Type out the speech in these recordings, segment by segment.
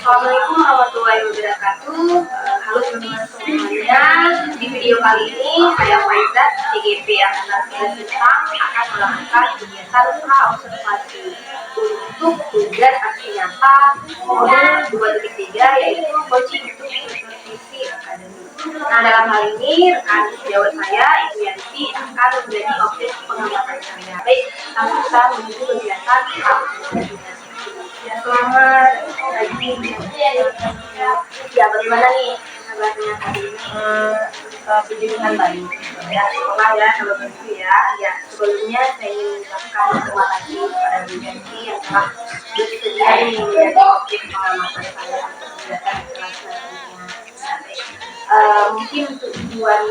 Assalamualaikum warahmatullahi wabarakatuh. Halo teman-teman semuanya. Di video kali ini saya Faizat CGP Angkatan 9 Jepang akan melakukan kegiatan pra-observasi untuk tugas aksi nyata modul 2.3 yaitu coaching untuk supervisi akademik. Nah, dalam hal ini rekan sejawat saya Ibu Yanti akan menjadi objek pengamatan saya. Baik, langsung kita menuju kegiatan pra-observasi. Ya, selamat pagi. Ya, bagaimana nih kabarnya hari ini? Puji Tuhan baik. Ya, sekolah ya, kalau begitu ya. Ya, sebelumnya saya ingin mengucapkan terima kasih kepada Bu Yanti yang telah bersedia menjadi objek pengamatan saya untuk menjelaskan kelas selanjutnya. Mungkin untuk tujuan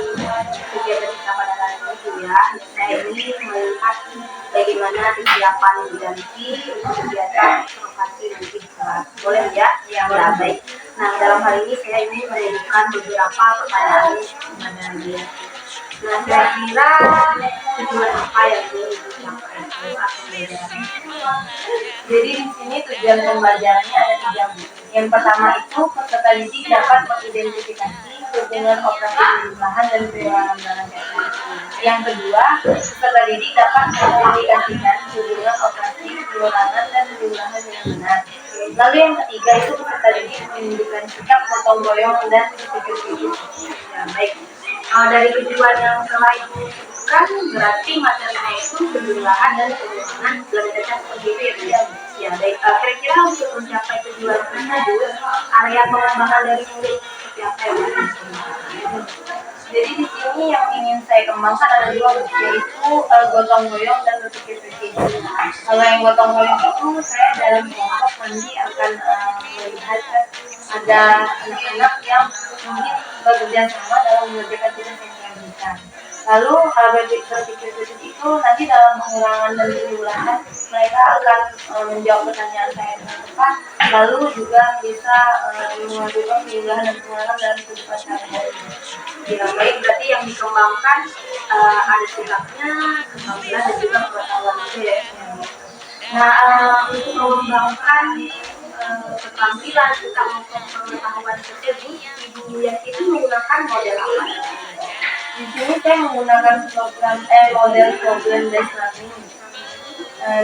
kegiatan kita pada hari ini ya, saya ingin melihat bagaimana kesiapan Bu Yanti untuk kegiatan observasi nanti kelas. Boleh ya? Ya, baik. Nah, dalam hal ini saya ingin menunjukkan beberapa pertanyaan kepada Bu Yanti. Nah, kira-kira tujuan apa yang ingin dicapai saat pembelajaran? Jadi di sini tujuan pembelajarannya ada 3 Bu. Yang pertama itu peserta didik dapat mengidentifikasi hubungan operasi perubahan dan pengulangan barang teknik. Yang kedua, peserta didik dapat mengidentifikasikan hubungan operasi pengulangan dan pengulangan yang benar. Lalu yang ketiga itu peserta didik menunjukkan sikap gotong royong dan berpikir kritis. Ya, baik. Dari tujuan yang telah kan berarti materinya itu penjumlahan dan pengulangan belajar seperti itu ya. Ya, baik. Kira-kira untuk mencapai tujuan tersebut, area pengembangan dari murid seperti apa ya? Jadi di sini yang ingin saya kembangkan ada 2, yaitu gotong royong dan berpikir kritis. Kalau yang gotong royong itu saya dalam kelompok nanti akan melihat ada anak-anak yang mungkin bekerja sama dalam mengerjakan tugas yang saya berikan. Lalu berpikir kritis itu nanti dalam pengulangan dan pengulangan mereka akan menjawab pertanyaan saya dengan tepat, lalu juga bisa melakukan pengulangan dan pengulangan dalam kehidupan sehari-hari. Ya, baik, berarti yang dikembangkan ada sikapnya, keterampilan dan juga pengetahuan itu ya. Nah, untuk mengembangkan keterampilan serta pengetahuan tersebut, Ibu Yanti itu menggunakan model apa? Di sini saya menggunakan model problem based learning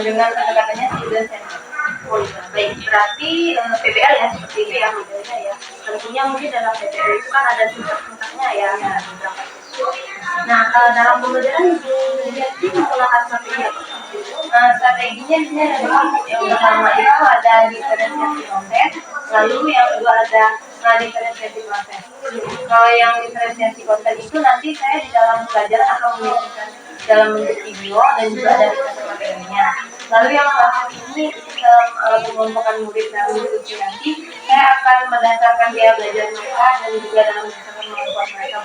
dengan kata-katanya student centered. Oh iya, baik. Berarti PBL ya, seperti itu ya modelnya ya. Tentunya mungkin dalam PBL itu kan ada tingkat-tingkatnya ya, ada beberapa. Nah, dalam pembelajaran Ibu Yanti menggunakan strategi apa? Strateginya di sini ada 2. Yang pertama itu ada diferensiasi konten, lalu yang kedua ada diferensiasi proses. Kalau yang diferensiasi konten itu nanti saya di dalam pelajaran akan menyajikan dalam bentuk video dan juga ada materinya. Lalu yang proses ini dalam pengelompokan murid dalam diskusi nanti saya akan berdasarkan biaya belajar mereka dan juga dalam berdasarkan kemampuan mereka.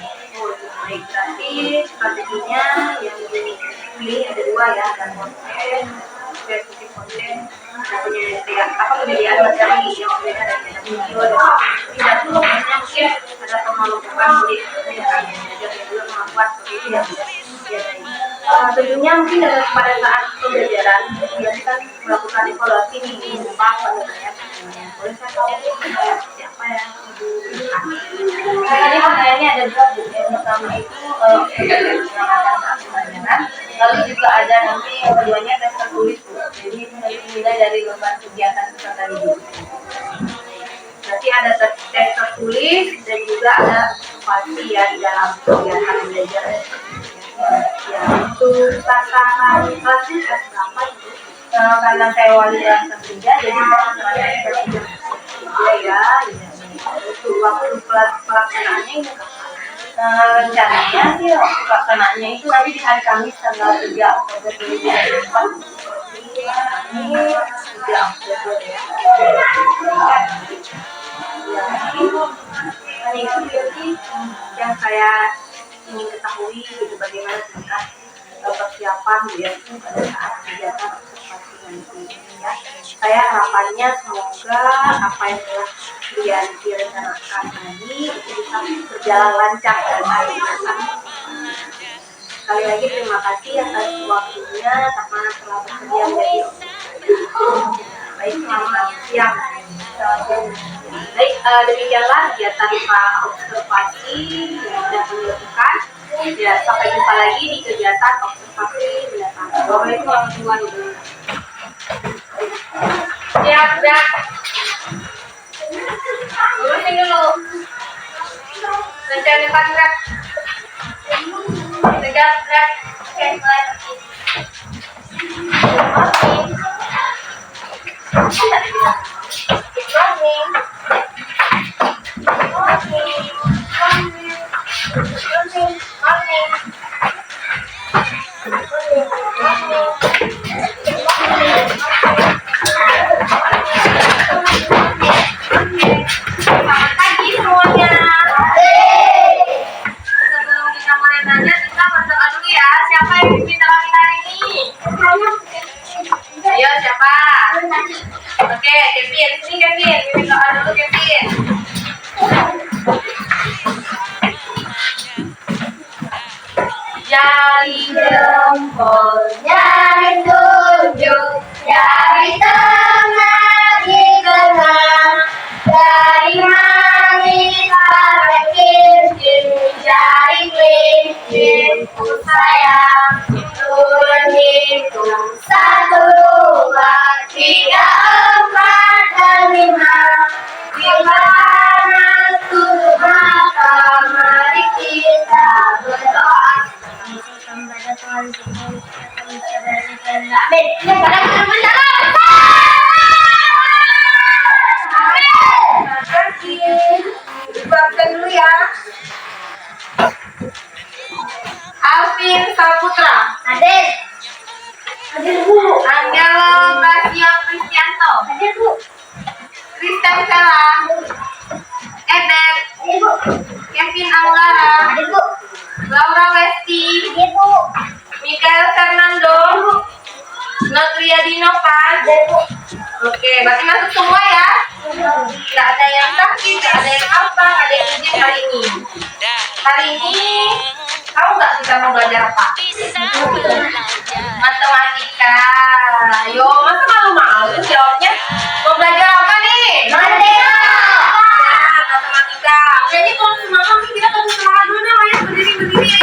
Baik, berarti strateginya yang dipilih ada 2 ya, ada konten, versi konten, penyediaan materi yang berbeda dari video dan tidak fokusnya mungkin ada pengelompokan murid yang akan belajar dan juga kemampuan seperti itu ya. Tentunya mungkin pada saat pembelajaran dia kan melakukan evaluasi nih depan penilaian. Boleh saya tahu siapa yang ini pertanyaannya ada 2 Bu. Yang pertama itu pengamatan saat pembelajaran, lalu juga ada nanti yang keduanya tes tertulis Bu. Jadi itu nanti nilai dari beban kegiatan peserta didik. Berarti ada tes tertulis dan juga ada observasi ya di dalam kegiatan belajar. Ya, untuk sasaran kelasnya kelas berapa itu? Karena saya wali kelas 3, jadi saya kelas 3 ya. Untuk waktu pelaksanaannya ini rencananya sih waktu pelaksanaannya itu nanti di hari Kamis tanggal 3 Oktober 2024. Ini 3 Oktober ya. Itu berarti yang saya ingin ketahui gitu bagaimana tingkat persiapan ya pada saat kegiatan observasi nanti ya. Saya harapannya semoga apa yang telah direncanakan tadi itu bisa berjalan lancar dan kegiatan. Sekali lagi terima kasih atas waktunya karena telah bersedia menjadi objek. Baik, selamat siang. Demikianlah kegiatan observasi yang sudah kami lakukan. Ya, sampai jumpa lagi di kegiatan observasi mendatang. Assalamualaikum warahmatullahi wabarakatuh. Siap, siap. Lurusin dulu. Rencana depan gerak. Tegak, gerak. Oke, mulai. Selamat pagi semuanya. Sebelum kita mulai belajar, kita berdoa dulu ya. Siapa yang pimpin dalam hari ini? Ayo, siapa? Oke, Kevin. Sini Kevin. Pimpin doa dulu Kevin. Jari jempol, jari tunjuk, jari tengah di tengah, jari manis sampai cincin, jari kelingkingku sayang. Turun hitung 1, 2, 3, 4, dan 5. Bila anak tutup mata, mari kita berdoa. Amin. Buatkan dulu ya. Alvin Saputra. Hadir. Hadir Bu. Angelo Basio Kristianto. Hadir Bu. Kristen Sela. Edek. Hadir Bu. Kevin Aulara. Hadir Bu. Laura Westi. Hadir Bu. Mikael Fernando. Notriadi Novan. Hadir Bu. Oke, berarti masuk semua ya. Tidak ada yang sakit, tidak ada yang apa, ada yang izin hari ini. Hari ini tahu nggak kita mau belajar apa? Matematika. Ayo, masa malu-malu jawabnya? Mau belajar apa nih? Matematika. Kayaknya kalau semangat nih kita tepuk semangat dulu nih, ya berdiri.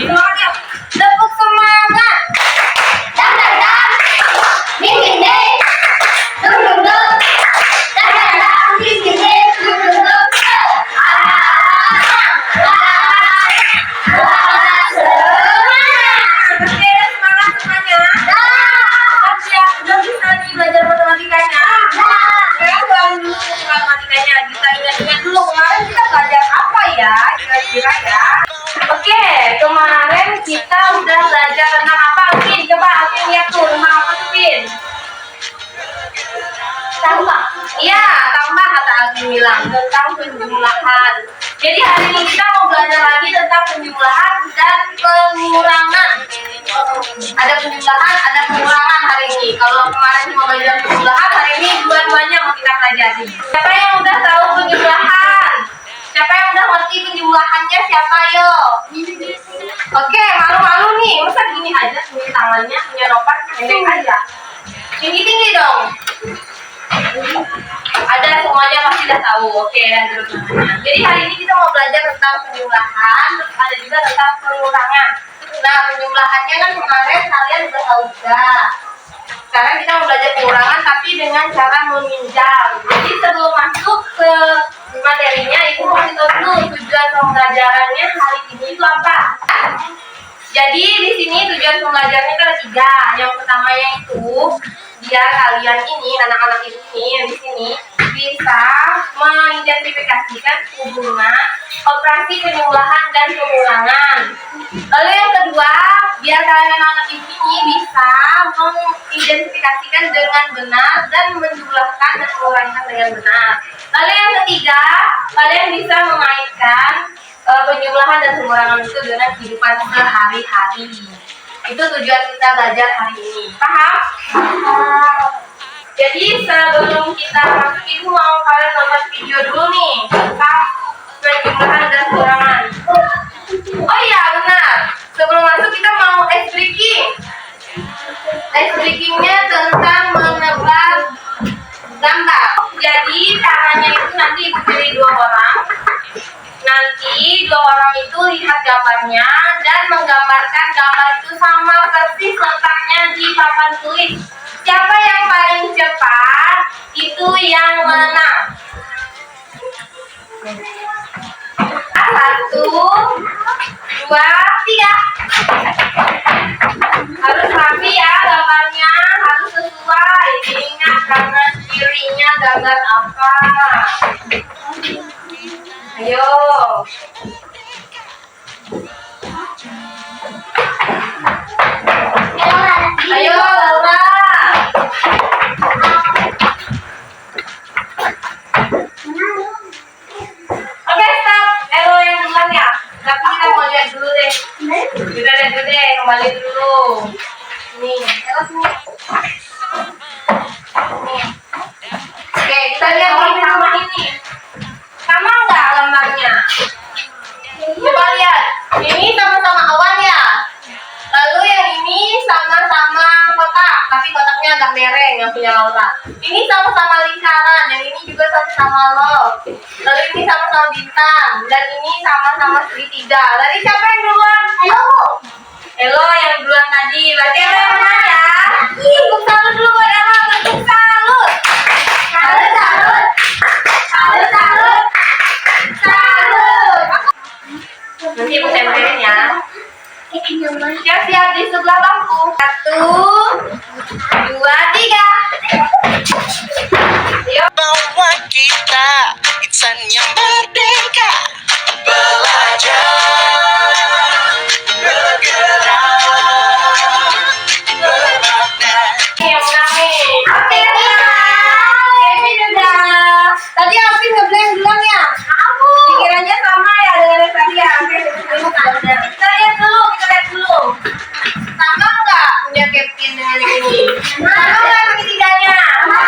Semangat yuk. Tepuk semangat. Kira-kira ya. Oke, kemarin kita udah belajar tentang apa, Alvin? Coba Alvin lihat tuh tentang apa tuh, Vin? Tambah. Iya, tambah kata Alvin bilang tentang penjumlahan. Jadi hari ini kita mau belajar lagi tentang penjumlahan dan pengurangan. Ada penjumlahan, ada pengurangan hari ini. Kalau kemarin cuma belajar penjumlahan, hari ini dua-duanya mau kita pelajari. Siapa yang udah tahu penjumlahan? Siapa yang udah ngerti penjumlahannya? Siapa yo? Oke, malu-malu nih. Masa gini aja, sini tangannya punya nopan pendek aja. Tinggi-tinggi dong. Ada semuanya pasti udah tahu. Oke, dan terus namanya. Jadi hari ini kita mau belajar tentang penjumlahan, terus ada juga tentang pengurangan. Nah, penjumlahannya kan kemarin kalian udah tahu juga. Sekarang kita mau belajar pengurangan tapi dengan cara meminjam. Jadi sebelum masuk ke materinya, Ibu kasih tahu dulu tujuan pembelajarannya hari ini itu apa. Jadi di sini tujuan pembelajarannya itu ada 3. Yang pertamanya itu biar kalian ini, anak-anak Ibu ini yang di sini bisa mengidentifikasikan hubungan operasi penjumlahan dan pengurangan. Lalu yang kedua, biar kalian anak-anak Ibu ini bisa mengidentifikasikan dengan benar dan menjumlahkan dan mengurangkan dengan benar. Lalu yang ketiga, kalian bisa mengaitkan penjumlahan dan pengurangan itu dengan kehidupan sehari-hari. Itu tujuan kita belajar hari ini. Paham? Jadi sebelum kita masuk, Ibu mau kalian nonton video dulu nih tentang penjumlahan dan pengurangan. Oh iya benar. Sebelum masuk kita mau ice breaking. Ice breakingnya tentang menebar gambar. Jadi cara caranya itu nanti Ibu pilih 2 orang. Nanti 2 orang itu lihat gambarnya dan menggambarkan gambar itu sama persis letaknya di papan tulis. Siapa yang paling cepat itu yang menang. 1, 2, 3. Harus rapi ya gambarnya, harus sesuai. Ingat kanan kirinya gambar apa. Ayo. Ayo Laura. Oke, stop. Elo yang duluan ya. Tapi kita mau lihat dulu deh. Kita lihat dulu deh, kembali dulu. Nih, Elo sini. Nih. Oke, kita lihat ini sama ini. Sama nggak gambarnya? Coba lihat. Ini sama-sama awan ya. Lalu yang ini sama-sama kotak, tapi kotaknya agak mereng yang punya Laura. Ini sama-sama lingkaran, yang ini juga sama-sama love. Lalu ini sama-sama bintang, dan ini sama-sama segitiga. Tadi siapa yang duluan? Elo. Elo yang duluan tadi. Berarti Elo yang menang ya. Tepuk salut dulu buat Elo. Tepuk salut. Salut, salut. Salut, salut. Salut. Nanti Ibu tempelin ya. Siap-siap di sebelah bangku. 1, 2, 3. Yuk. Bawa kita insan yang merdeka, belajar, bergerak, bermakna. Yang rame. Oke, Kevin udah. Tadi Alvin ngebleng duluan ya? Aku. Pikirannya sama ya dengan yang tadi ya. Oke, kita lihat dulu. Sama nggak punya Kevin dengan yang ini? Sama nggak segitiganya? Sama.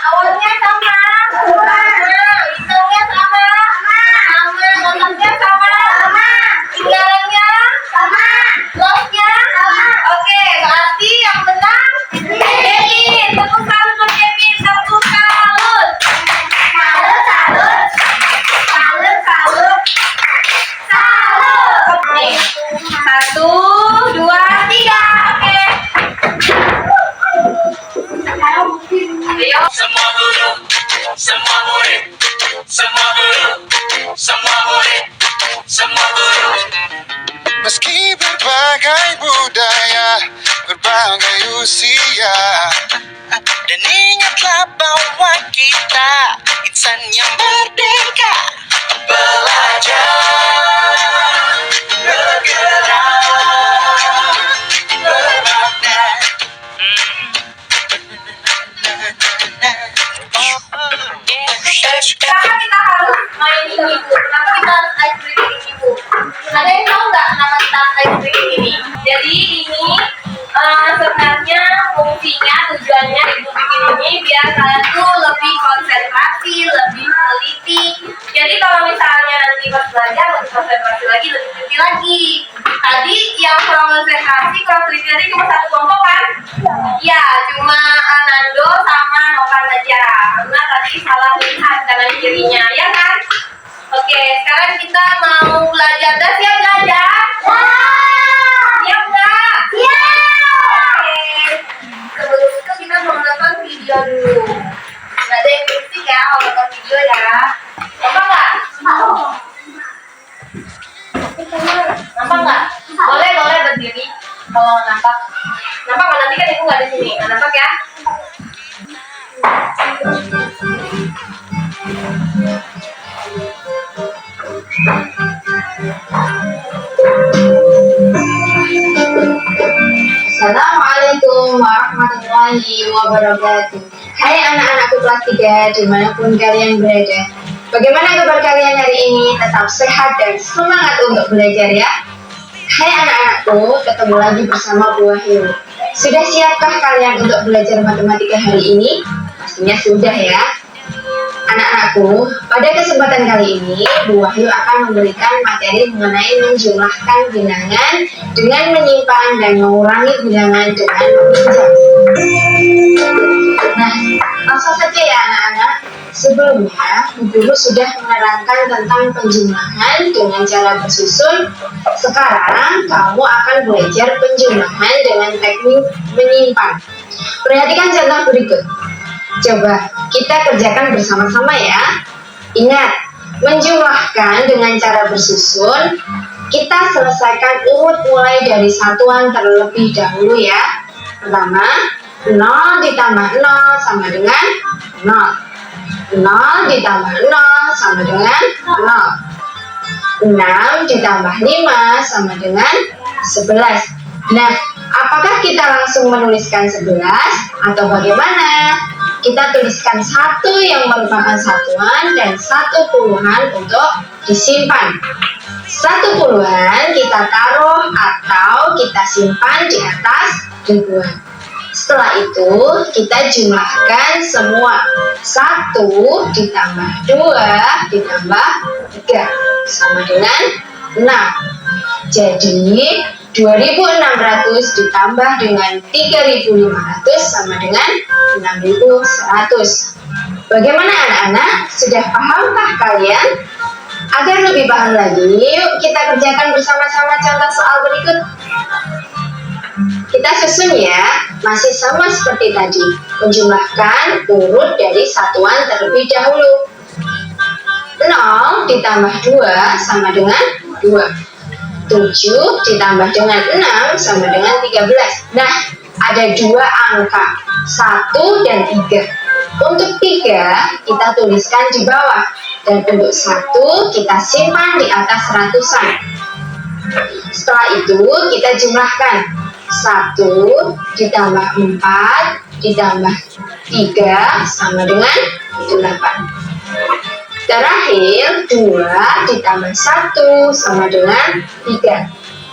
Awalnya sama. Sama. Bintangnya sama. Sama. Kotaknya sama. Tinggalannya sama. Love-nya sama. Oke, berarti yang menang Kevin. Tepuk salut buat Kevin. Tepuk salut. Salut, salut. Salut, salut. Salut. Nih. 1, 2, 3. Oke. Ayo. Semua guru, semua murid, semua guru, semua murid, semua guru. Meski berbagai budaya, berbagai usia, dan ingatlah bahwa kita insan yang merdeka, belajar, bergerak, bermakna. Kenapa kita harus main ini, Bu? Kenapa kita harus ice breaking ini, Bu? Ada yang tahu nggak kenapa kita harus ice breaking ini? Jadi ini sebenarnya fungsinya, tujuannya Ibu bikin ini biar kalian tuh lebih konsentrasi, lebih teliti. Jadi kalau misalnya nanti pas belajar lebih konsentrasi lagi, lebih teliti lagi. Tadi yang kurang konsentrasi, kurang teliti tadi cuma satu kelompok kan? Ya, cuma Nando sama Novan aja. Karena tadi salah lihat kanan kirinya, ya kan? Oke, sekarang kita mau belajar. Udah siap belajar? Siap nggak? Siap. Oke. Sebelum itu kita mau nonton video dulu. Nggak ada yang berisik ya kalau nonton video ya. Nampak nggak? Nampak nggak? Boleh berdiri kalau nampak. Nampak kan nanti kan ibu nggak di sini. Nggak nampak ya? Assalamualaikum warahmatullahi wabarakatuh. Hai anak-anakku kelas 3 dimanapun kalian berada. Bagaimana kabar kalian hari ini? Tetap sehat dan semangat untuk belajar ya. Hai anak-anakku, ketemu lagi bersama Bu Wahyu. Sudah siapkah kalian untuk belajar matematika hari ini? Pastinya sudah ya. Anak-anakku, pada kesempatan kali ini, Bu Wahyu akan memberikan materi mengenai menjumlahkan bilangan dengan menyimpan dan mengurangi bilangan dengan meminjam. Nah, langsung saja ya anak-anak. Sebelumnya, Bu Guru sudah menerangkan tentang penjumlahan dengan cara bersusun. Sekarang, kamu akan belajar penjumlahan dengan teknik menyimpan. Perhatikan contoh berikut. Coba kita kerjakan bersama-sama ya. Ingat, menjumlahkan dengan cara bersusun. Kita selesaikan urut mulai dari satuan terlebih dahulu ya. Pertama, 0 ditambah 0 sama dengan 0. 0 ditambah 0 sama dengan 0. 6 ditambah 5 sama dengan 11. Nah, apakah kita langsung menuliskan 11 atau bagaimana? Kita tuliskan 1 yang merupakan satuan dan 1 puluhan untuk disimpan. 1 puluhan kita taruh atau kita simpan di atas ribuan. Setelah itu kita jumlahkan semua. 1 ditambah 2 ditambah 3 sama dengan 6. Jadi 2.600 ditambah dengan 3.500 sama dengan 6.100. Bagaimana anak-anak? Sudah pahamkah kalian? Agar lebih paham lagi, yuk kita kerjakan bersama-sama contoh soal berikut. Kita susun ya, masih sama seperti tadi. Menjumlahkan urut dari satuan terlebih dahulu. 0 ditambah 2 sama dengan 2. 7 ditambah dengan 6 sama dengan 13. Nah, ada 2 angka, 1 dan 3. Untuk 3 kita tuliskan di bawah, dan untuk 1 kita simpan di atas ratusan. Setelah itu kita jumlahkan. 1 ditambah 4 ditambah 3 sama dengan 8. Terakhir, 2 ditambah 1 sama dengan 3.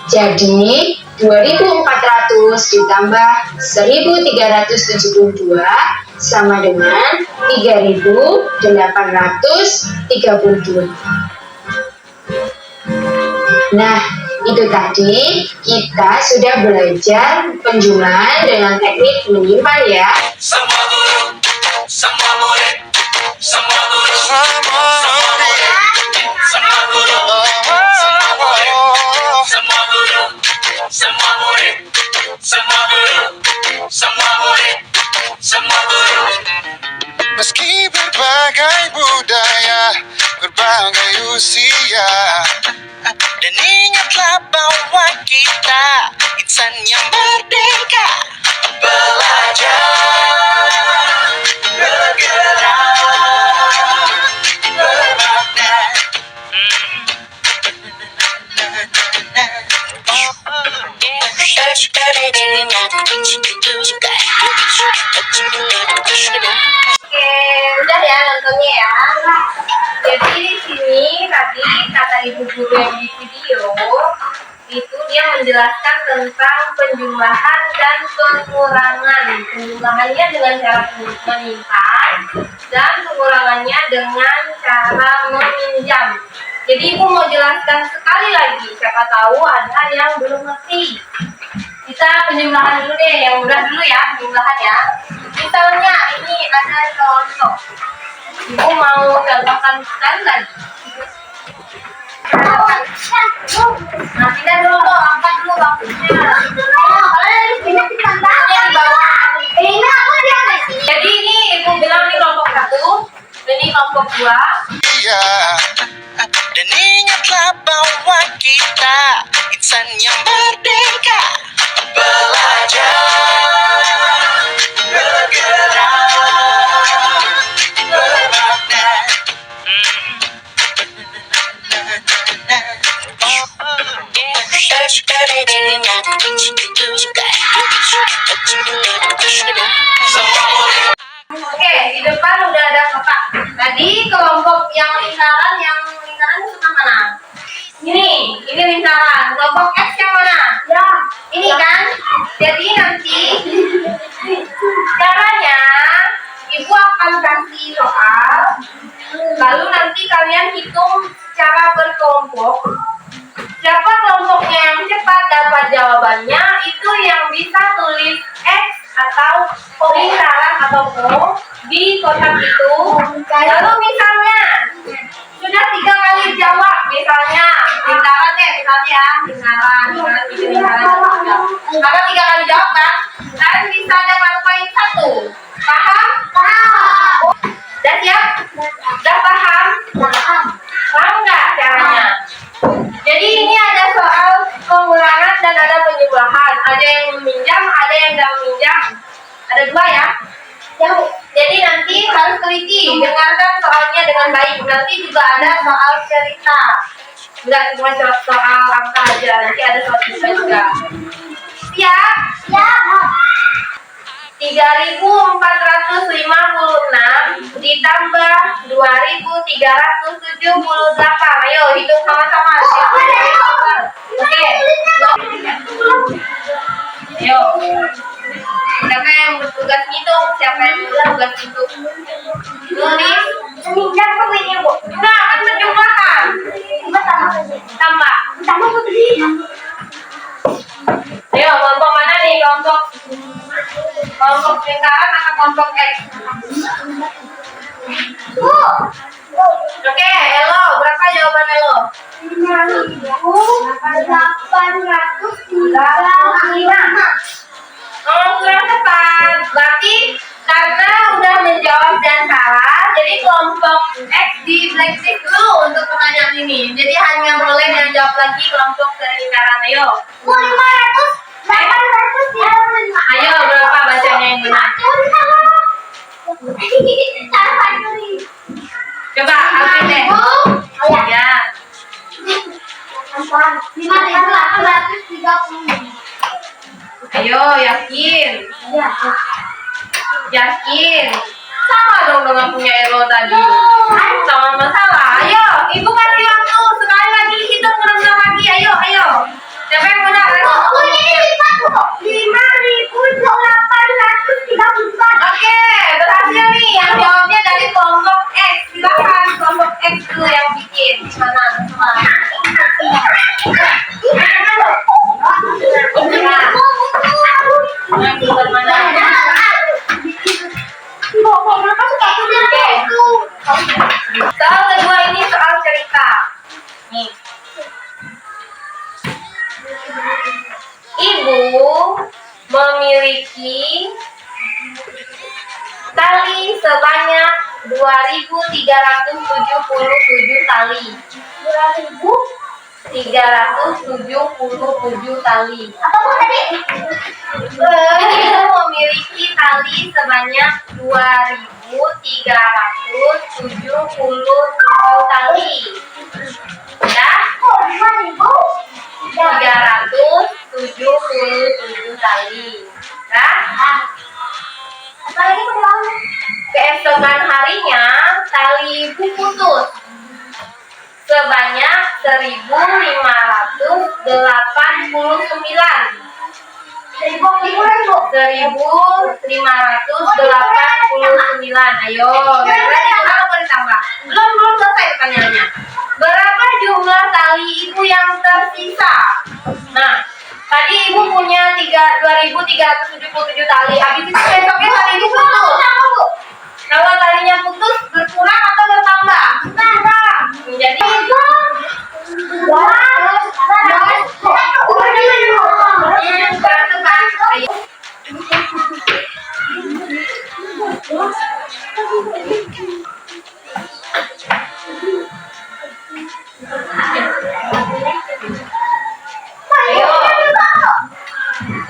Jadi, 2.400 ditambah 1.372 sama dengan 3.832. Nah, itu tadi kita sudah belajar penjumlahan dengan teknik menyimpan ya. Semua guru, semua murid, semua guru, semua murid, semua guru, semua murid, semua guru, semua murid, semua guru, semua murid, semua guru. Meski berbagai budaya, berbagai usia, dan ingatlah bahwa kita insan yang merdeka. Belajar, bergerak, bermakna. Oke, udah ya nontonnya ya. Jadi di sini tadi kata ibu guru yang di video itu dia menjelaskan tentang penjumlahan dan pengurangan. Penjumlahannya dengan cara menyimpan dan pengurangannya dengan cara meminjam. Jadi ibu mau jelaskan sekali lagi, siapa tahu ada yang belum ngerti. Kita penjumlahan dulu deh, yang mudah dulu ya, penjumlahan ya. Misalnya ini ada contoh. Ibu mau contohkan sekali lagi. Nah, kita dulu dong, angkat dulu waktunya. Jadi ini ibu bilang ini kelompok 1, ini kelompok 2. Iya, dan ingatlah bahwa kita insan yang merdeka. Belajar, bergerak, bermakna. Oke, di depan udah ada kotak. Tadi kelompok yang lingkaran itu mana? Ini lingkaran. Kelompok X yang mana? Ya, ini kan. Jadi nanti caranya ibu akan kasih soal, lalu nanti kalian hitung secara berkelompok. Siapa kelompoknya yang cepat dapat jawabannya, itu yang bisa tulis X atau lingkaran atau di kotak itu. Lalu misalnya sudah 3 kali jawab, misalnya lingkaran deh, misalnya ya, lingkaran bikin lingkaran juga. Maka 3 kali jawab kan, kalian bisa dapat poin 1. Paham? Udah siap? Udah paham? Paham nggak caranya? Jadi ini ada soal pengurangan dan ada penjumlahan. Ada yang meminjam, ada yang nggak meminjam. Ada 2 ya. Jadi nanti harus teliti, dengarkan soalnya dengan baik. Nanti juga ada soal cerita. Enggak cuma soal angka aja, nanti ada soal cerita juga. Siap? Siap. 3.456 ditambah 2.378. Ayo hitung sama-sama. Oke. Ayo. Siapa yang bertugas ngitung? Siapa yang bertugas ngitung? Tulis. Seminjam ke ini, Bu. Enggak, kan penjumlahan. Tambah. Ayo, kelompok mana nih? Kelompok lingkaran atau kelompok X? Bu. Oke, Elo. Berapa jawaban Elo? 5.835. Kurang tepat. Berarti karena udah menjawab dan salah, jadi kelompok X di blacklist dulu untuk pertanyaan ini. Jadi hanya boleh yang jawab lagi kelompok dari lingkaran. Ayo. 5.835. Ayo, berapa bacanya yang benar? Coba, Alvin deh. Ya. 5.830. Ayo, yakin. Yakin. Sama dong dengan punya Elo tadi. Sama masalah. Ayo, Ibu kasih waktu. Sekali lagi hitung benar lagi. Ayo. Siapa yang benar? Elo. 5.834. Oke, berhasil nih. Yang jawabnya dari kelompok X. Silakan kelompok X dulu yang bikin. Mana? Soal kedua ini soal cerita. Nih. Ibu memiliki tali sebanyak 2.377 tali. 377 tali. Apa Bu tadi? Ibu memiliki tali sebanyak 2.377 tali. Ya? 377 tali. Nah, Apalagi peluang. keesokan harinya tali ibu putus sebanyak 1.589. 1.589. Ayo, kira-kira dikurang atau ditambah? Belum selesai pertanyaannya. Berapa jumlah tali ibu yang tersisa? Nah, tadi ibu punya 2.377 tali. Habis itu besoknya tali ibu putus. Kalau talinya putus, berkurang atau bertambah? Jadi ayo,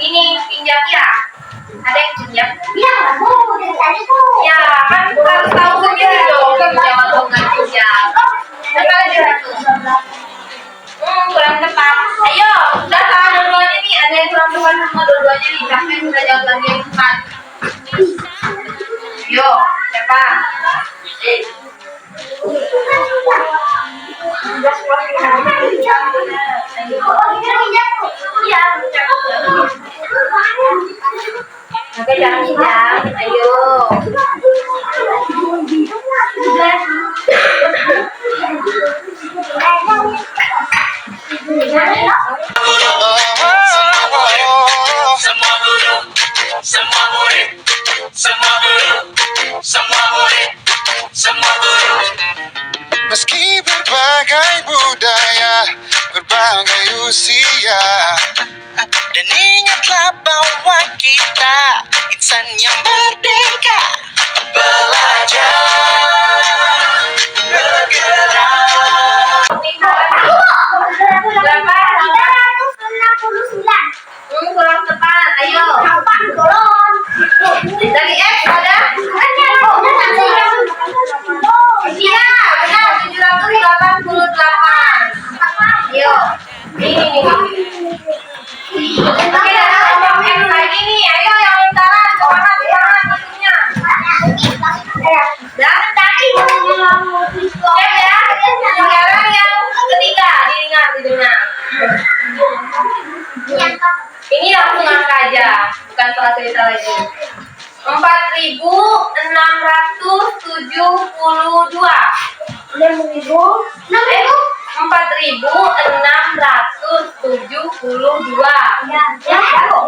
ini pinjam ya? Ada yang pinjam? Ya, kan harus tahu sendiri dong pinjam atau nggak pinjam. Coba aja. Kurang tepat. Ayo, udah salah dua-duanya nih. Ada yang kurang tepat sama dua-duanya nih. Siapa yang udah jawab lagi yang tepat? Ayo, siapa? Iya, oke, jangan pinjam. Ayo. Semua guru, semua murid, semua guru, semua usia. Dan ingatlah bahwa kita insan yang merdeka. Belajar, bergerak. Berapa? 369. Kurang tepat. Ayo. Kapan golon? Dari X ada? Iya, benar. 788. Ayo. Ini. Oke, ada kelompok X lagi nih. Ayo yang lingkaran. Semangat hitungnya. Dan tadi cek ya. Sekarang yang ketiga, didengar. Ini langsung angka aja, bukan soal cerita lagi. 4.672. 4.672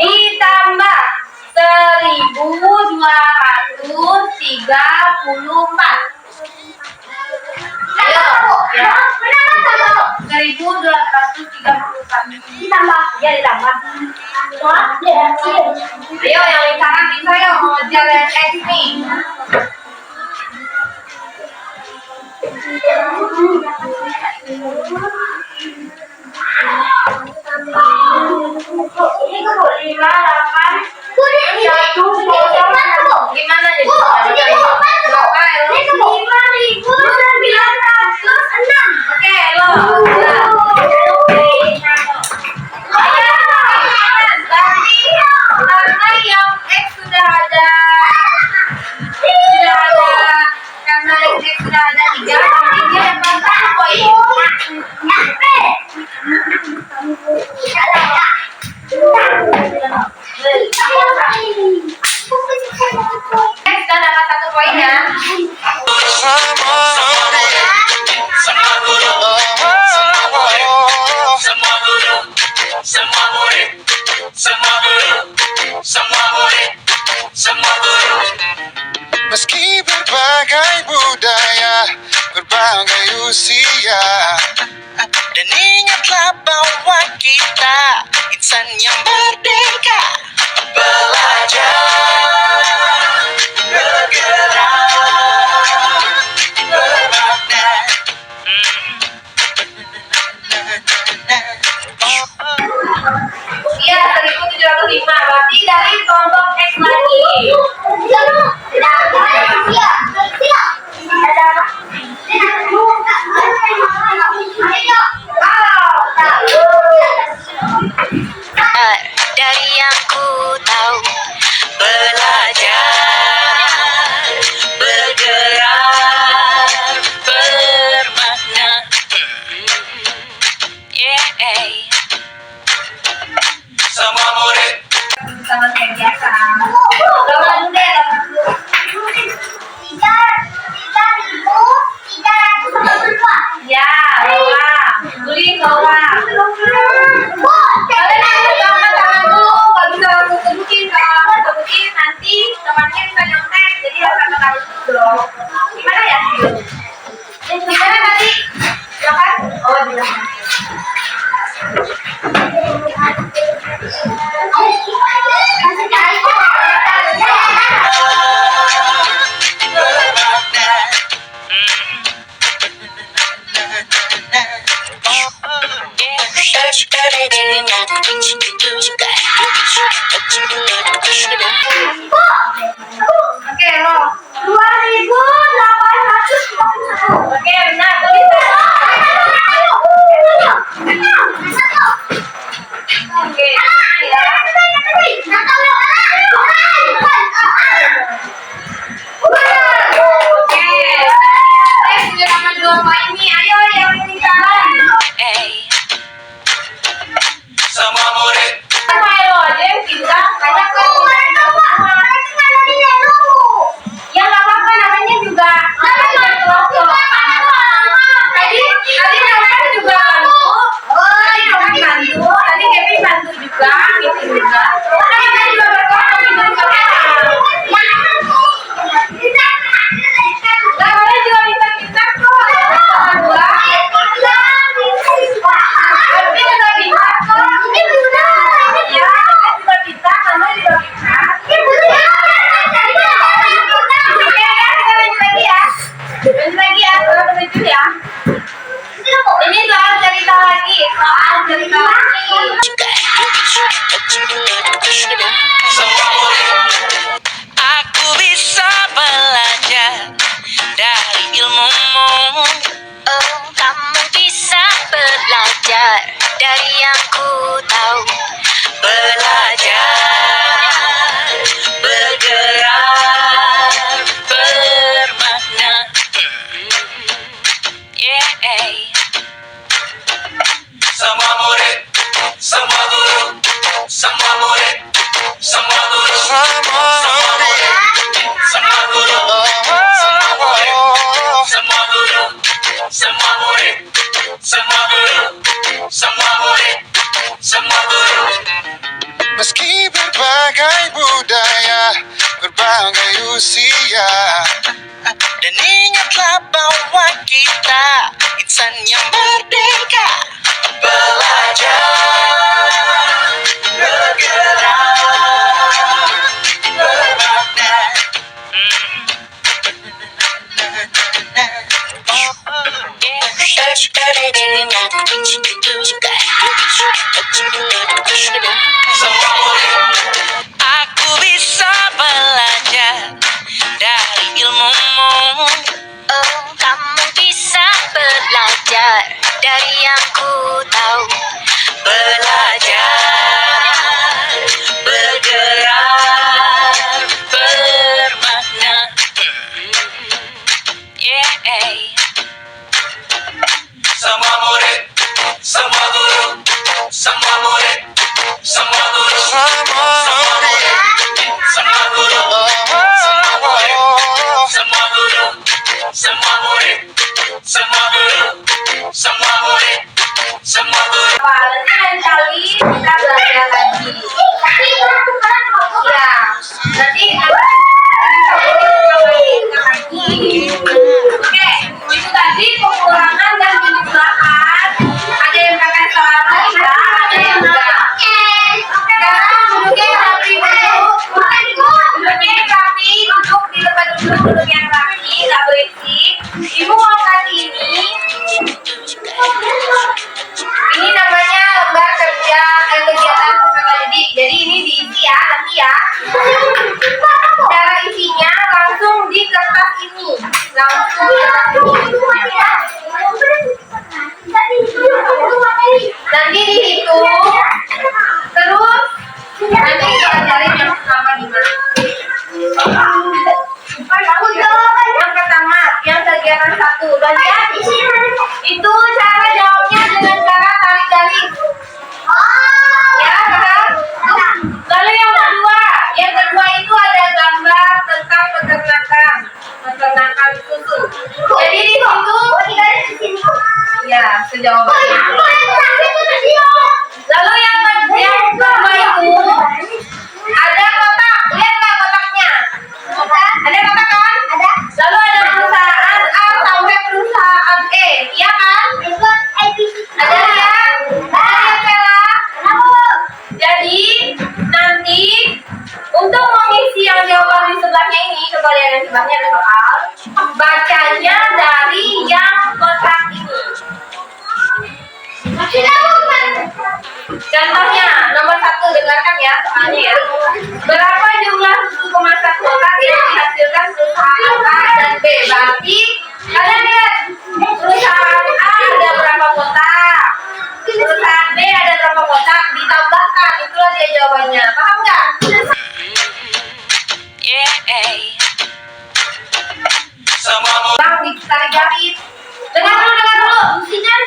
ditambah 1.234. Ayo, ya. 1.234 Ditambah. Ayo yang lingkaran bisa yuk mau ngejar yang X nih. Ini ke 5, 8, 1, 0. Gimana nih? Berapa ya? 5.906. Oke, lo. Karena yang X sudah ada, karena yang X sudah ada 3, nanti dia dapat 1 poin. X sudah dapat 1 poin ya. Semua guru, semua murid, semua guru, semua murid, semua guru. Meski berbagai budaya, berbagai usia, dan ingatlah bahwa kita insan yang merdeka. Belajar, bergerak, bermakna. Iya, 1.705. Berarti dari kelompok X lagi. Dari yang ku tahu, belajar, bergerak, bermakna. Semua murid Sama kayak biasa. Lama dulu deh, lama dulu. 3.382. Ya, bawah. Tulis bawah. Kalian harus angkat tangan dulu. Gak bisa langsung sebutin. Kalau langsung sebutin, nanti temannya bisa nyontek. Jadi harus angkat tangan dulu dong. Gimana ya? Gimana tadi? Silakan. Oh, di belakang. Oke, lo. 2.891. Oke, benar. Tulis. Oke, ya. Oke. Sudah dapat 2 poin nih. Ayo yang ini kalah. semua murid. Sama lo aja yang pintar. Banyak kan. Ya nggak apa-apa, namanya juga. Tadi Roman juga bantu. Tadi Kevin bantu juga, gitu juga. Makanya tadi semua murid. Aku bisa belajar dari ilmumu. Oh, kamu bisa belajar dari yang ku tahu. Belajar, bergerak, bermakna. Yeah. Semua murid, semua guru, semua murid, semua guru, semua murid, semua guru, semua murid, semua guru, semua murid, semua guru, semua murid, semua guru. Meski berbagai budaya, berbagai usia, Dan ingatlah bahwa kita insan yang merdeka. Belajar, bergerak, bermakna. Semua murid. Aku bisa belajar dari ilmumu. Oh, kamu bisa belajar dari yang ku tahu. Belajar, bergerak, bermakna. Yeah. Semua murid, semua guru, semua murid, semua guru, semua murid, semua guru, semua murid, semua guru, semua murid, semua guru, semua murid, semua guru. Nanti lain kali kita belajar lagi. Ya, nanti Oke, itu tadi pengulangan dan penjelasan. Ada yang kakak salah ya, ada yang enggak. Sekarang duduknya rapi dulu. Duduknya rapi, duduk di tempat duduk yang rapi, nggak berisik. Ibu mau kasih ini. Ini namanya lembar kerja kegiatan peserta didik. Jadi ini diisi ya nanti ya. Cara isinya langsung di kertas ini, langsung di kertas ini. Nanti dihitung, terus nanti diajarin yang pertama gimana. Yang pertama, yang kegiatan 1, bagian itu cara jawabnya dengan cara tarik garis. Ya, benar? Lalu yang kedua itu ada gambar tentang peternakan susu. Jadi di situ, ya, sejawabannya. Lalu yang kedua itu ada kotak, lihat nggak kotaknya? Ada kotak kan? Ada. Lalu ada perusahaan A sampai perusahaan E, iya kan? Ada lihat? Ada lihat Bella? Jadi nanti untuk mengisi yang jawaban di sebelahnya ini, coba lihat yang sebelahnya ada soal. Bacanya dari yang kotak ini. Contohnya, nomor 1, dengarkan ya soalnya ya. Berapa jumlah susu kemasan kotak yang dihasilkan perusahaan A dan B? Berarti kalian lihat, perusahaan A ada berapa kotak, perusahaan B ada berapa kotak, ditambahkan, itulah dia jawabannya. Paham nggak? Semua murid. Bang, ditarik garis. Dengar dulu. Lihat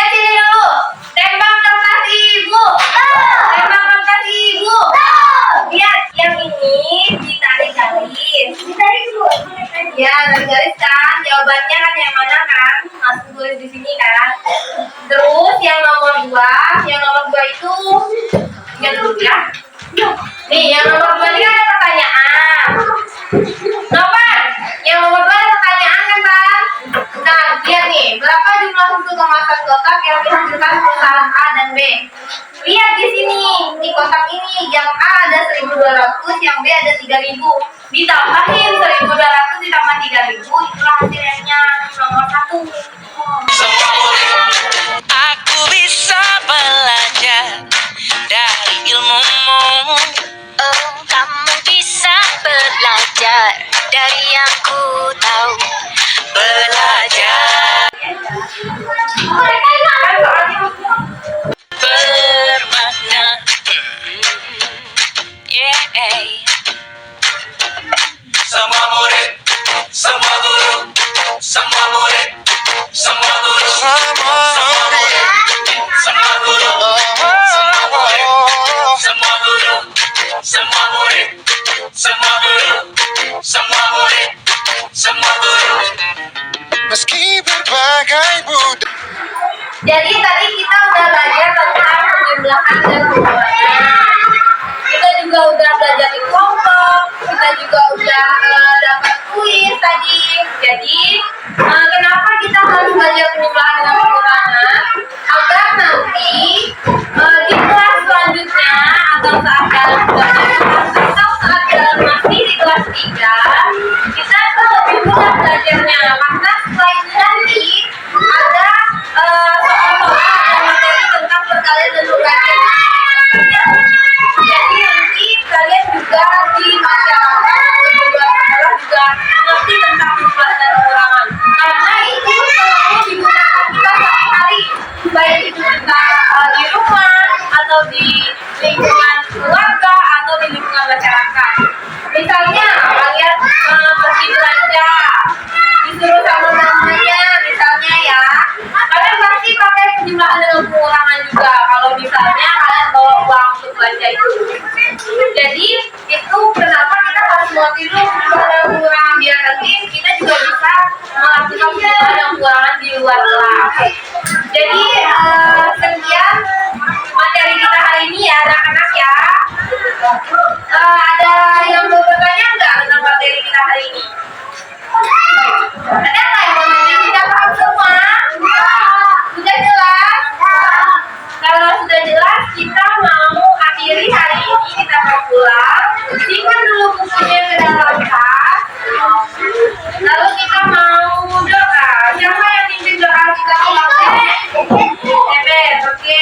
sini dulu. Tembak kertas ibu. Tembak kertas ibu. Lihat, yang ini ditarik garis. Ya, tarik garis kan. Jawabannya kan yang mana kan? Langsung tulis di sini kan. Terus yang nomor 2 itu lihat dulu ya. Nih, yang nomor 2 ini kan ada pertanyaan. Nopan, yang nomor 2 ada pertanyaan kan, Bang? Nah, lihat nih, berapa jumlah susu kemasan kotak yang dihasilkan perusahaan A dan B? Lihat di sini, di kotak ini, yang A ada 1.200, yang B ada 3.000. Ditambahin 1.200 ditambah 3.000, itulah hasilnya nomor 1. Semua murid. Aku bisa belajar dari ilmumu. meski berbagai budaya. Jadi tadi kita udah belajar tentang penjumlahan dan pengulangan. Kita juga udah belajar di kelompok, kita juga udah dapat kuis tadi. Jadi kenapa kita harus belajar penjumlahan dan pengulangan? Agar nanti di kelas selanjutnya atau saat dalam pelajaran atau saat masih di kelas 3 kita tuh lebih mudah belajarnya, karena setelah itu nanti ada soal-soal dan materi tentang perkalian dan pembagian. Jadi nanti kalian juga di masyarakat atau di luar sekolah juga mengerti tentang penjumlahan dan pengulangan, karena itu selalu digunakan kita sehari-hari, baik itu kita di rumah atau di lingkungan keluarga atau di lingkungan masyarakat. Misalnya kalian pergi belanja, disuruh sama mamanya misalnya ya, kalian pasti pakai penjumlahan dan pengulangan juga kalau misalnya kalian bawa uang untuk belanja itu. Jadi itu kenapa kita harus mengerti dulu penjumlahan dan pengulangan, biar nanti kita juga bisa melakukan penjumlahan dan pengulangan di luar kelas. Jadi sekian materi kita hari ini ya anak-anak ya. Ada yang mau bertanya nggak tentang materi kita hari ini? Ada nggak yang mau nanya? Sudah paham semua? Sudah jelas? Kalau sudah jelas, kita mau akhiri hari ini, kita mau pulang. Simpan dulu bukunya ke dalam tas. Lalu kita mau doa. Siapa yang mimpin doa kita pulang? Ebet, oke.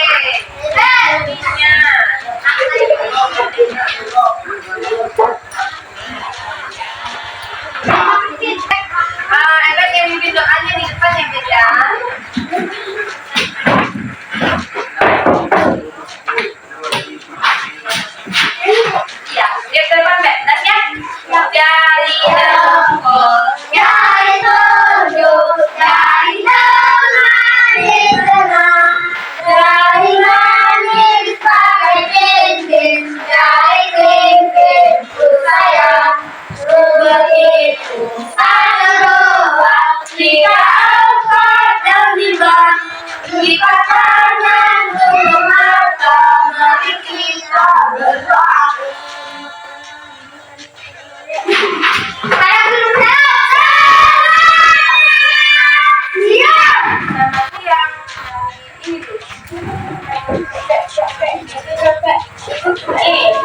Bukunya. Ebet yang mimpin doanya di depan ya, Ebet ya. Ya, dia ke depan, Mbak. Dan ya, dari dengkul, dari tunjuk, dari tangan dikenang, dari manis pakai cincin, dari cincin ku sayang, begitu ada doa, jika angkat dan dibang, lipat tangan untuk mata, mari kita berdoa. Saya belum iya. Selamat siang. Ini tuh. Ini.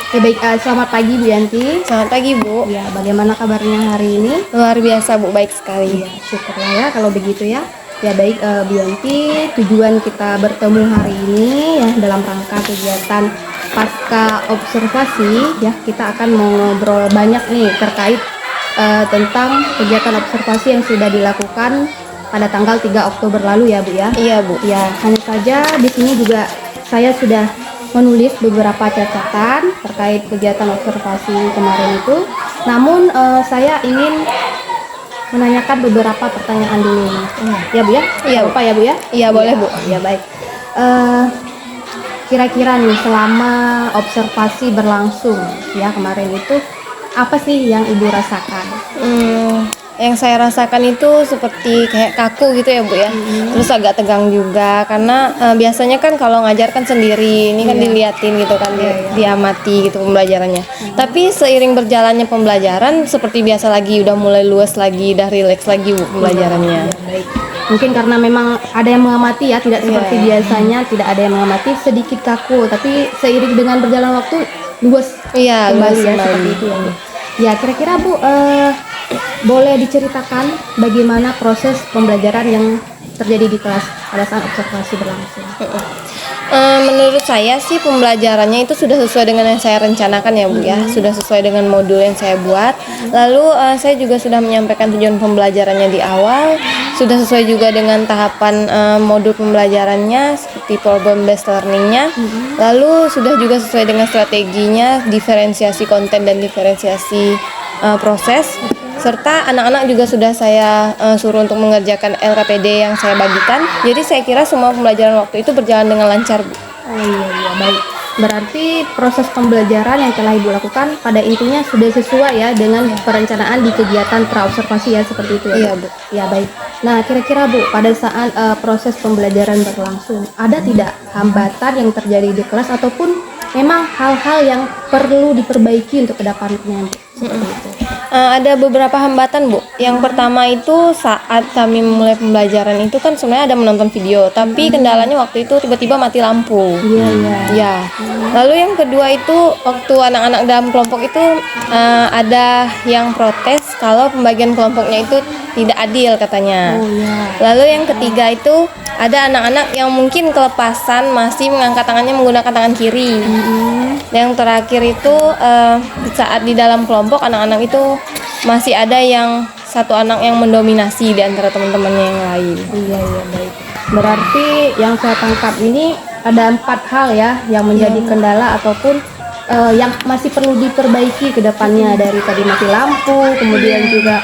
Oke, baik, selamat pagi Bu Yanti. Selamat pagi Bu. Ya, bagaimana kabarnya hari ini? Luar biasa Bu, baik sekali. Ya, syukurlah ya kalau begitu ya. Ya baik Bu Yanti, tujuan kita bertemu hari ini ya dalam rangka kegiatan pasca observasi ya, kita akan mau ngobrol banyak nih terkait tentang kegiatan observasi yang sudah dilakukan pada tanggal 3 Oktober lalu ya Bu ya. Iya Bu. Ya, hanya saja di sini juga saya sudah menulis beberapa catatan terkait kegiatan observasi kemarin itu. Namun saya ingin menanyakan beberapa pertanyaan dulu. Ya Bu ya? Iya, Bu. Apa ya Bu ya? Iya, boleh Bu. Ya baik. Kira-kira nih selama observasi berlangsung ya kemarin itu apa sih yang Ibu rasakan? Yang saya rasakan itu seperti kayak kaku gitu ya Bu ya. Terus agak tegang juga karena biasanya kan kalau ngajar kan sendiri, ini kan diliatin gitu kan, diamati gitu pembelajarannya. Tapi seiring berjalannya pembelajaran seperti biasa lagi, udah mulai luas lagi, udah rileks lagi Bu pembelajarannya. Baik. Mungkin karena memang ada yang mengamati ya, tidak seperti biasanya, tidak ada yang mengamati, sedikit kaku, tapi seiring dengan berjalan waktu luas Iya, kembali luas ya, kembali. seperti itu ya Bu. Ya, kira-kira Bu boleh diceritakan bagaimana proses pembelajaran yang terjadi di kelas pada saat observasi berlangsung? Menurut saya sih pembelajarannya itu sudah sesuai dengan yang saya rencanakan ya Bu ya, sudah sesuai dengan modul yang saya buat. Lalu saya juga sudah menyampaikan tujuan pembelajarannya di awal, sudah sesuai juga dengan tahapan modul pembelajarannya seperti problem based learningnya. Lalu sudah juga sesuai dengan strateginya, diferensiasi konten dan diferensiasi proses. Serta anak-anak juga sudah saya suruh untuk mengerjakan LKPD yang saya bagikan. Jadi saya kira semua pembelajaran waktu itu berjalan dengan lancar Bu. Oh iya, baik. Berarti proses pembelajaran yang telah Ibu lakukan pada intinya sudah sesuai ya dengan perencanaan di kegiatan praobservasi ya, seperti itu ya. Iya, Bu? Bu. Ya, baik. Nah, kira-kira Bu, pada saat proses pembelajaran berlangsung, ada tidak hambatan yang terjadi di kelas ataupun memang hal-hal yang perlu diperbaiki untuk kedepannya, Bu? Seperti itu. Ada beberapa hambatan, Bu. Yang pertama itu saat kami memulai pembelajaran itu kan sebenarnya ada menonton video, tapi kendalanya waktu itu tiba-tiba mati lampu. Iya, iya. Ya. Lalu yang kedua itu waktu anak-anak dalam kelompok itu ada yang protes kalau pembagian kelompoknya itu tidak adil katanya. Oh, iya. Lalu yang ketiga itu ada anak-anak yang mungkin kelepasan masih mengangkat tangannya menggunakan tangan kiri. Yang terakhir itu saat di dalam kelompok anak-anak itu masih ada yang satu anak yang mendominasi di antara teman-temannya yang lain. Iya, iya, baik. Berarti yang saya tangkap ini ada 4 hal ya yang menjadi kendala ataupun yang masih perlu diperbaiki ke depannya, dari tadi mati lampu, kemudian juga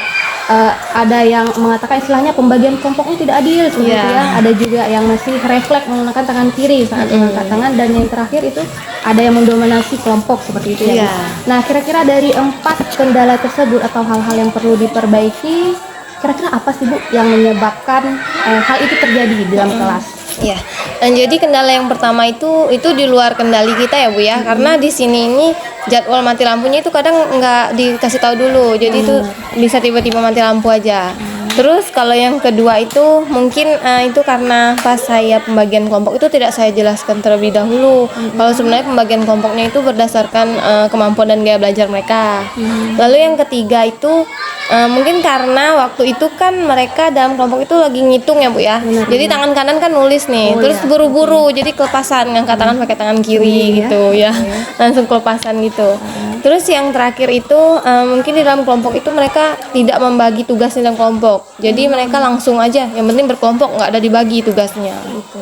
ada yang mengatakan istilahnya pembagian kelompoknya tidak adil seperti itu ya. Ada juga yang masih refleks menggunakan tangan kiri saat mengangkat tangan, dan yang terakhir itu ada yang mendominasi kelompok seperti itu ya. Iya. Nah, kira-kira dari 4 kendala tersebut atau hal-hal yang perlu diperbaiki, kira-kira apa sih Bu yang menyebabkan hal itu terjadi di dalam kelas? Ya, dan jadi kendala yang pertama itu di luar kendali kita ya Bu ya, karena di sini ini jadwal mati lampunya itu kadang nggak dikasih tahu dulu, jadi itu bisa tiba-tiba mati lampu aja. Terus kalau yang kedua itu mungkin itu karena pas saya pembagian kelompok itu tidak saya jelaskan terlebih dahulu. Kalau sebenarnya pembagian kelompoknya itu berdasarkan kemampuan dan gaya belajar mereka. Lalu yang ketiga itu mungkin karena waktu itu kan mereka dalam kelompok itu lagi ngitung ya Bu ya. Jadi tangan kanan kan nulis nih, terus buru-buru jadi kelepasan ngangkat tangan pakai tangan kiri gitu ya. Langsung kelepasan gitu. Terus yang terakhir itu mungkin di dalam kelompok itu mereka tidak membagi tugas dalam kelompok. Jadi mereka langsung aja, yang penting berkelompok, nggak ada dibagi tugasnya.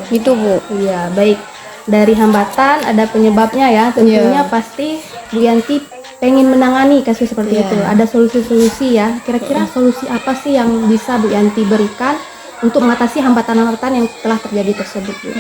Gitu Bu. Iya, baik. Dari hambatan ada penyebabnya ya. Tentunya pasti Bu Yanti pengen menangani kasus seperti itu. Ada solusi-solusi ya. Kira-kira solusi apa sih yang bisa Bu Yanti berikan untuk mengatasi hambatan-hambatan yang telah terjadi tersebut, Bu?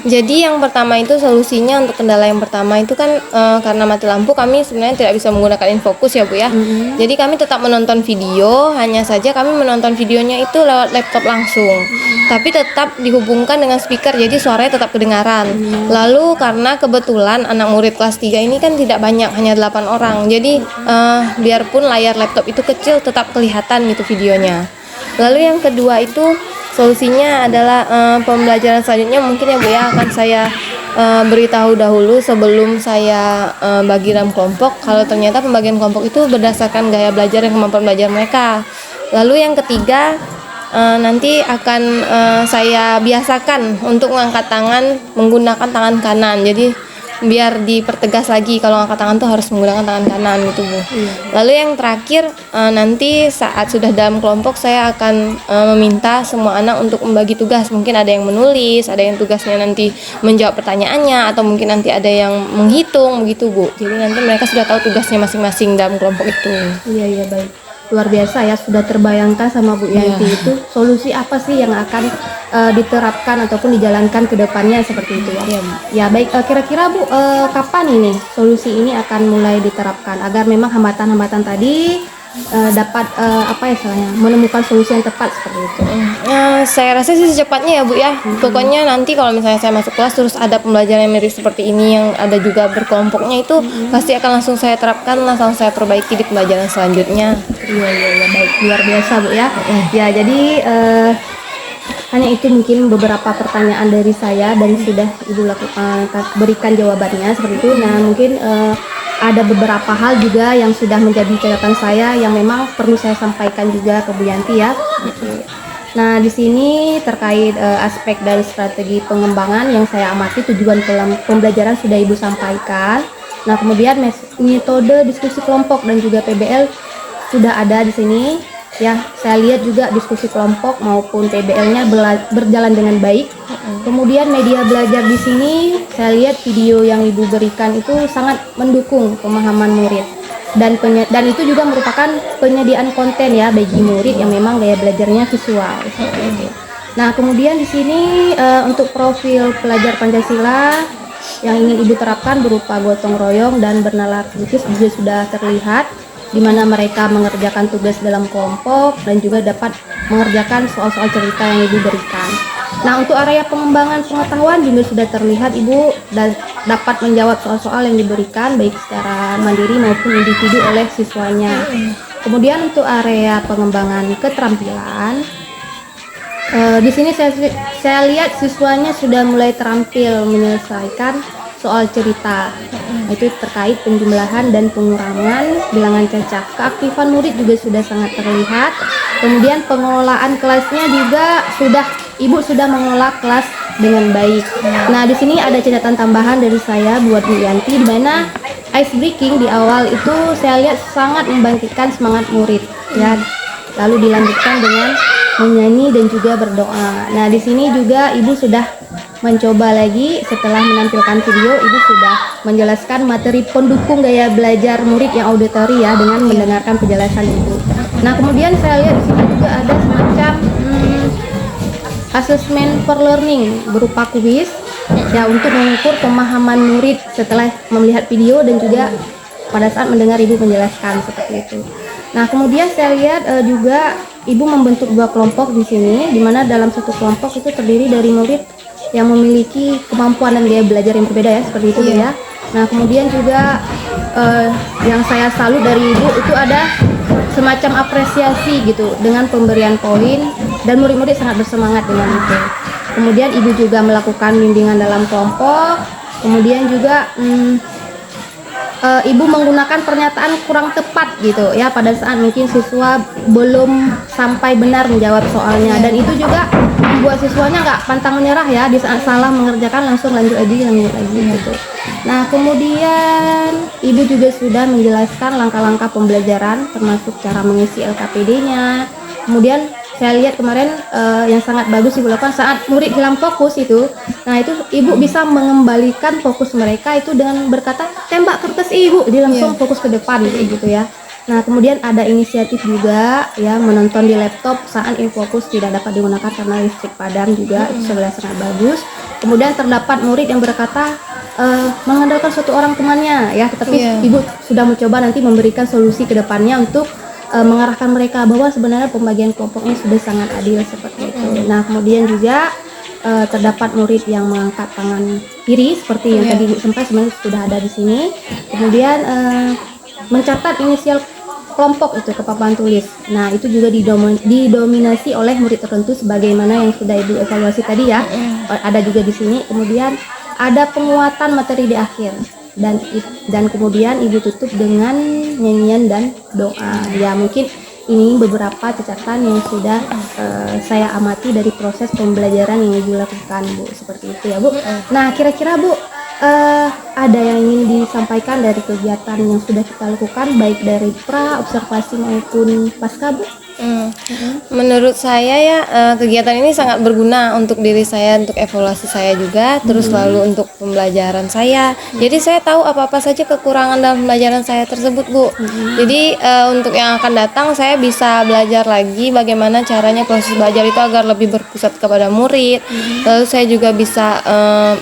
Jadi yang pertama itu solusinya untuk kendala yang pertama itu kan karena mati lampu kami sebenarnya tidak bisa menggunakan infocus ya Bu ya. Jadi kami tetap menonton video, hanya saja kami menonton videonya itu lewat laptop langsung. Tapi tetap dihubungkan dengan speaker, jadi suaranya tetap kedengaran. Lalu karena kebetulan anak murid kelas 3 ini kan tidak banyak, hanya 8 orang. Jadi biarpun layar laptop itu kecil tetap kelihatan gitu videonya. Lalu yang kedua itu solusinya adalah pembelajaran selanjutnya mungkin ya Bu ya akan saya beritahu dahulu sebelum saya bagi dalam kelompok kalau ternyata pembagian kelompok itu berdasarkan gaya belajar dan kemampuan belajar mereka. Lalu yang ketiga nanti akan saya biasakan untuk mengangkat tangan menggunakan tangan kanan. Jadi biar dipertegas lagi kalau angkat tangan tuh harus menggunakan tangan kanan gitu Bu. Lalu yang terakhir nanti saat sudah dalam kelompok saya akan meminta semua anak untuk membagi tugas. Mungkin ada yang menulis, ada yang tugasnya nanti menjawab pertanyaannya, atau mungkin nanti ada yang menghitung begitu Bu. Jadi nanti mereka sudah tahu tugasnya masing-masing dalam kelompok itu. Iya, iya, baik. Luar biasa ya, sudah terbayangkan sama Bu Yanti itu solusi apa sih yang akan diterapkan ataupun dijalankan ke depannya seperti itu ya. Ya, baik. Kira-kira Bu kapan ini solusi ini akan mulai diterapkan agar memang hambatan-hambatan tadi dapat apa ya istilahnya menemukan solusi yang tepat seperti itu? Saya rasa sih secepatnya ya Bu ya. Pokoknya nanti kalau misalnya saya masuk kelas terus ada pembelajaran yang mirip seperti ini yang ada juga berkelompoknya itu pasti akan langsung saya terapkan, langsung saya perbaiki di pembelajaran selanjutnya. Iya, baik, luar biasa Bu ya. Ya, jadi hanya itu mungkin beberapa pertanyaan dari saya dan sudah Ibu berikan jawabannya seperti itu. Nah, mungkin ada beberapa hal juga yang sudah menjadi catatan saya yang memang perlu saya sampaikan juga ke Bu Yanti ya. Nah, di sini terkait aspek dari strategi pengembangan yang saya amati, tujuan pembelajaran sudah Ibu sampaikan. Nah, kemudian metode diskusi kelompok dan juga PBL sudah ada di sini. Ya, saya lihat juga diskusi kelompok maupun PBL-nya berjalan dengan baik. Kemudian media belajar di sini, saya lihat video yang Ibu berikan itu sangat mendukung pemahaman murid. Dan itu juga merupakan penyediaan konten ya bagi murid yang memang gaya belajarnya visual. Nah, kemudian di sini untuk profil pelajar Pancasila yang ingin Ibu terapkan berupa gotong royong dan bernalar lukis juga sudah terlihat, di mana mereka mengerjakan tugas dalam kelompok dan juga dapat mengerjakan soal-soal cerita yang Ibu berikan. Nah, untuk area pengembangan pengetahuan juga sudah terlihat Ibu dan dapat menjawab soal-soal yang diberikan baik secara mandiri maupun individu oleh siswanya. Kemudian untuk area pengembangan keterampilan, di sini saya lihat siswanya sudah mulai terampil menyelesaikan soal cerita. Itu terkait penjumlahan dan pengurangan bilangan cacah. Keaktifan murid juga sudah sangat terlihat. Kemudian pengelolaan kelasnya juga Ibu sudah mengelola kelas dengan baik. Nah, di sini ada catatan tambahan dari saya buat Bu Yanti, di mana ice breaking di awal itu saya lihat sangat membangkitkan semangat murid, ya. Lalu dilanjutkan dengan menyanyi dan juga berdoa. Nah, di sini juga Ibu sudah mencoba lagi setelah menampilkan video, Ibu sudah menjelaskan materi pendukung gaya belajar murid yang auditori ya dengan mendengarkan penjelasan Ibu. Nah, kemudian saya lihat di sini juga ada semacam asesmen per learning berupa kuis ya untuk mengukur pemahaman murid setelah melihat video dan juga pada saat mendengar Ibu menjelaskan seperti itu. Nah, kemudian saya lihat juga Ibu membentuk 2 kelompok di sini, di mana dalam satu kelompok itu terdiri dari murid yang memiliki kemampuan dan gaya belajar yang berbeda ya, seperti itu ya. Nah, kemudian juga yang saya salut dari Ibu itu ada semacam apresiasi gitu dengan pemberian poin dan murid-murid sangat bersemangat dengan itu. Kemudian Ibu juga melakukan bimbingan dalam kelompok. Kemudian juga Ibu menggunakan pernyataan kurang tepat gitu ya pada saat mungkin siswa belum sampai benar menjawab soalnya, dan itu juga membuat siswanya nggak pantang menyerah ya, di saat salah mengerjakan langsung lanjut lagi gitu. Nah, kemudian Ibu juga sudah menjelaskan langkah-langkah pembelajaran termasuk cara mengisi LKPD-nya. Kemudian saya lihat kemarin yang sangat bagus Ibu lakukan saat murid hilang fokus itu. Nah, itu Ibu bisa mengembalikan fokus mereka itu dengan berkata tembak kertas Ibu, dia langsung fokus ke depan gitu ya. Nah, kemudian ada inisiatif juga ya menonton di laptop saat InFocus tidak dapat digunakan karena listrik padam juga, itu sudah sangat bagus. Kemudian terdapat murid yang berkata mengandalkan suatu orang temannya ya, tetapi Ibu sudah mencoba nanti memberikan solusi ke depannya untuk mengarahkan mereka bahwa sebenarnya pembagian kelompoknya sudah sangat adil seperti itu. Nah, kemudian juga terdapat murid yang mengangkat tangan kiri seperti yang tadi sempat sebenarnya sudah ada di sini. Kemudian mencatat inisial kelompok itu ke papan tulis. Nah, itu juga didominasi oleh murid tertentu sebagaimana yang sudah Ibu evaluasi tadi ya. Ada juga di sini. Kemudian ada penguatan materi di akhir. Dan kemudian Ibu tutup dengan nyanyian dan doa. Ya, mungkin ini beberapa catatan yang sudah saya amati dari proses pembelajaran yang Ibu lakukan, Bu. Seperti itu ya, Bu. Nah, kira-kira Bu ada yang ingin disampaikan dari kegiatan yang sudah kita lakukan baik dari pra, observasi maupun pasca, Bu? Menurut saya ya kegiatan ini sangat berguna untuk diri saya, untuk evaluasi saya juga, terus lalu untuk pembelajaran saya. Jadi saya tahu apa-apa saja kekurangan dalam pembelajaran saya tersebut, Bu. Jadi untuk yang akan datang saya bisa belajar lagi bagaimana caranya proses belajar itu agar lebih berpusat kepada murid. Lalu saya juga bisa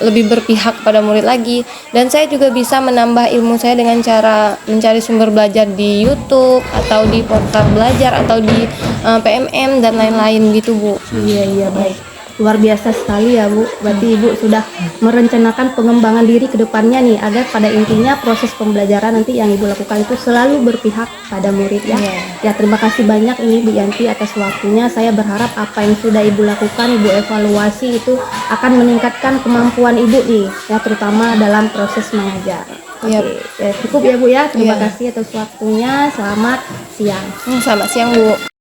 lebih berpihak kepada murid lagi, dan saya juga bisa menambah ilmu saya dengan cara mencari sumber belajar di YouTube atau di portal belajar atau di PMM dan lain-lain gitu, Bu. Iya, baik. Luar biasa sekali ya, Bu. Berarti Ibu sudah merencanakan pengembangan diri ke depannya nih, agar pada intinya proses pembelajaran nanti yang Ibu lakukan itu selalu berpihak pada murid ya. Ya, terima kasih banyak ini Bu Yanti atas waktunya. Saya berharap apa yang sudah Ibu lakukan, Ibu evaluasi itu akan meningkatkan kemampuan Ibu nih, ya terutama dalam proses mengajar. Ya, cukup ya Bu ya. Terima kasih atas waktunya. Selamat siang. Selamat siang, Bu.